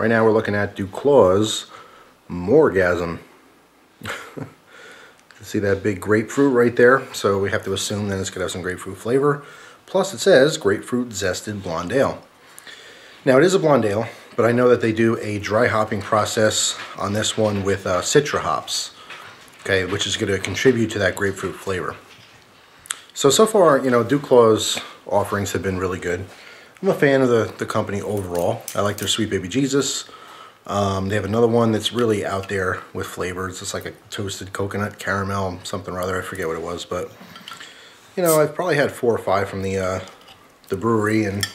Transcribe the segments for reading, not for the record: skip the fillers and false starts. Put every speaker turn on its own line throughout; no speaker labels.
Right now we're looking at DuClaw's Morgazm. See that big grapefruit right there? So we have to assume that it's going to have some grapefruit flavor. Plus it says grapefruit zested blonde ale. Now it is a blonde ale, but I know that they do a dry hopping process on this one with citra hops, okay, which is going to contribute to that grapefruit flavor. So far, you know, DuClaw's offerings have been really good. I'm a fan of the company overall. I like their Sweet Baby Jesus. They have another one that's really out there with flavors. It's like a toasted coconut caramel, something or other. I forget what it was, but you know, I've probably had 4 or 5 from the brewery, and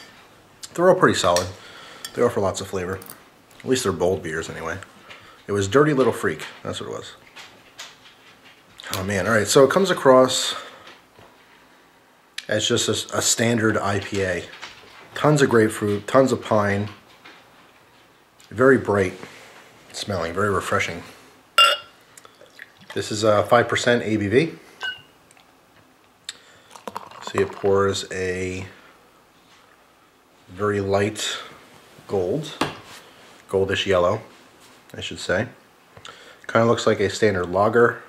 they're all pretty solid. They offer lots of flavor. At least they're bold beers anyway. It was Dirty Little Freak. That's what it was. Oh man, all right. So it comes across as just a standard IPA. Tons of grapefruit, tons of pine. Very bright smelling, very refreshing. This is 5% ABV. See, it pours a very light goldish yellow, I should say. Kind of looks like a standard lager,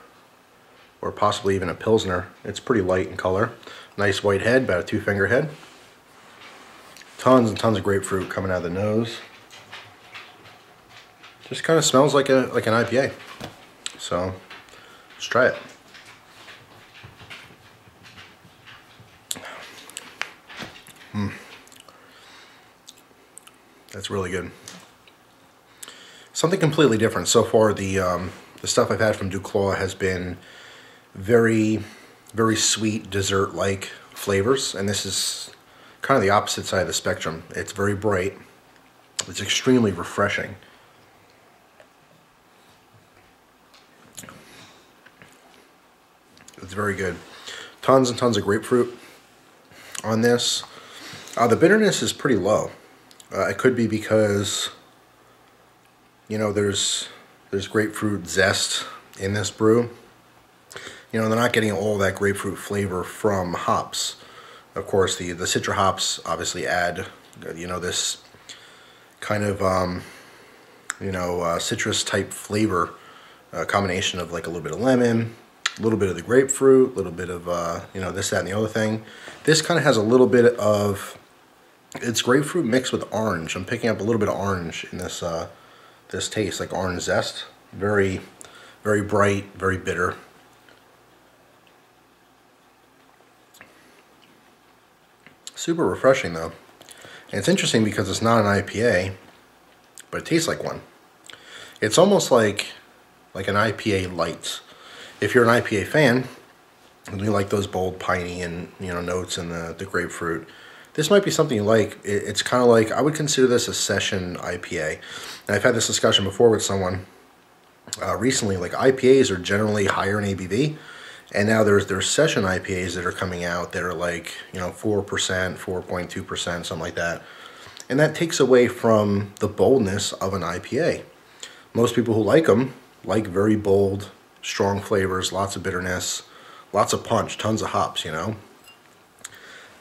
or possibly even a Pilsner. It's pretty light in color. Nice white head, about a 2-finger head. Tons and tons of grapefruit coming out of the nose. Just kind of smells like an IPA. So let's try it. That's really good. Something completely different. So far, the stuff I've had from DuClaw has been very, very sweet, dessert-like flavors, and this is kind of the opposite side of the spectrum. It's very bright. It's extremely refreshing. It's very good. Tons and tons of grapefruit on this. The bitterness is pretty low. It could be because, you know, there's grapefruit zest in this brew. You know, they're not getting all that grapefruit flavor from hops. Of course, the citra hops obviously add, you know, this kind of, citrus type flavor, combination of like a little bit of lemon, a little bit of the grapefruit, a little bit of, you know, this, that, and the other thing. This kind of has a little bit of, it's grapefruit mixed with orange. I'm picking up a little bit of orange in this, this taste, like orange zest. Very, very bright, very bitter. Super refreshing though. And it's interesting because it's not an IPA, but it tastes like one. It's almost like an IPA light. If you're an IPA fan, and you like those bold piney and, you know, notes and the grapefruit, this might be something you like. It's kind of like, I would consider this a session IPA. And I've had this discussion before with someone recently. Like, IPAs are generally higher in ABV, and now there's session IPAs that are coming out that are like, you know, 4%, 4.2%, something like that. And that takes away from the boldness of an IPA. Most people who like them like very bold, strong flavors, lots of bitterness, lots of punch, tons of hops, you know.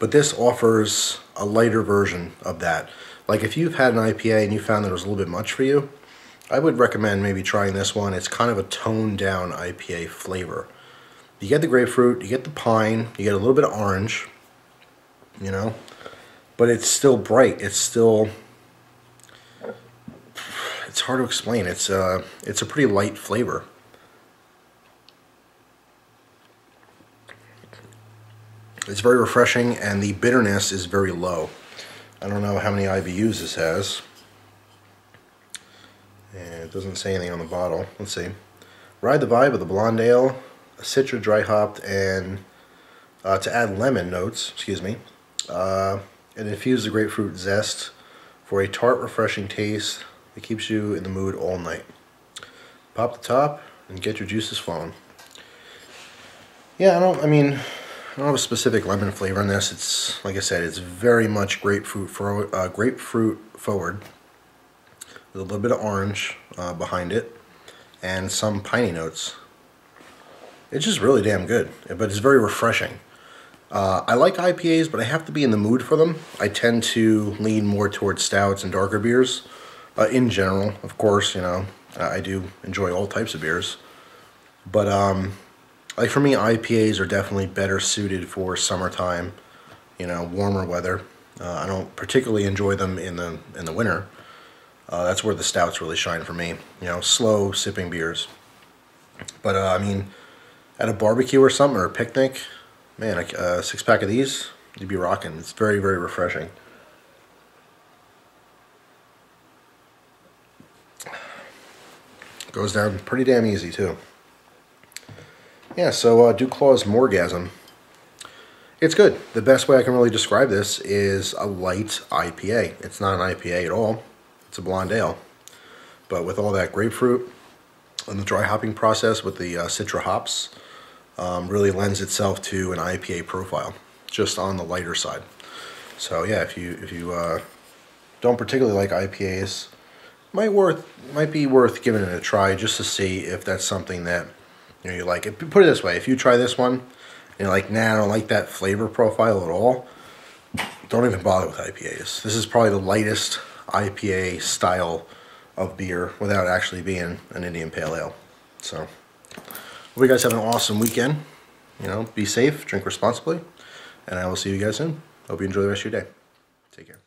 But this offers a lighter version of that. Like, if you've had an IPA and you found that it was a little bit much for you, I would recommend maybe trying this one. It's kind of a toned down IPA flavor. You get the grapefruit, you get the pine, you get a little bit of orange, you know, but it's still bright. It's still, it's hard to explain. It's a pretty light flavor. It's very refreshing, and the bitterness is very low. I don't know how many IBUs this has. And it doesn't say anything on the bottle. Let's see. Ride the vibe of the blonde ale, a citra dry hopped, and to add lemon notes, and infuse the grapefruit zest for a tart, refreshing taste that keeps you in the mood all night. Pop the top and get your juices flowing. Yeah, I don't have a specific lemon flavor in this. It's, like I said, it's very much grapefruit forward, with a little bit of orange behind it, and some piney notes. It's just really damn good, but it's very refreshing. I like IPAs, but I have to be in the mood for them. I tend to lean more towards stouts and darker beers, In general, of course, you know, I do enjoy all types of beers. But like for me, IPAs are definitely better suited for summertime, you know, warmer weather. I don't particularly enjoy them in the winter. That's where the stouts really shine for me. You know, slow sipping beers. But I mean, at a barbecue or something, or a picnic, man, a 6-pack of these, you'd be rocking. It's very, very refreshing. Goes down pretty damn easy too. Yeah, so DuClaw's Morgazm. It's good. The best way I can really describe this is a light IPA. It's not an IPA at all. It's a blonde ale. But with all that grapefruit and the dry hopping process with the citra hops, really lends itself to an IPA profile, just on the lighter side. So yeah, if you don't particularly like IPAs, might be worth giving it a try just to see if that's something that you like. Put it this way: if you try this one and you're like, nah, I don't like that flavor profile at all, don't even bother with IPAs. This is probably the lightest IPA style of beer without actually being an Indian Pale Ale. So, hope you guys have an awesome weekend. You know, be safe, drink responsibly, and I will see you guys soon. Hope you enjoy the rest of your day. Take care.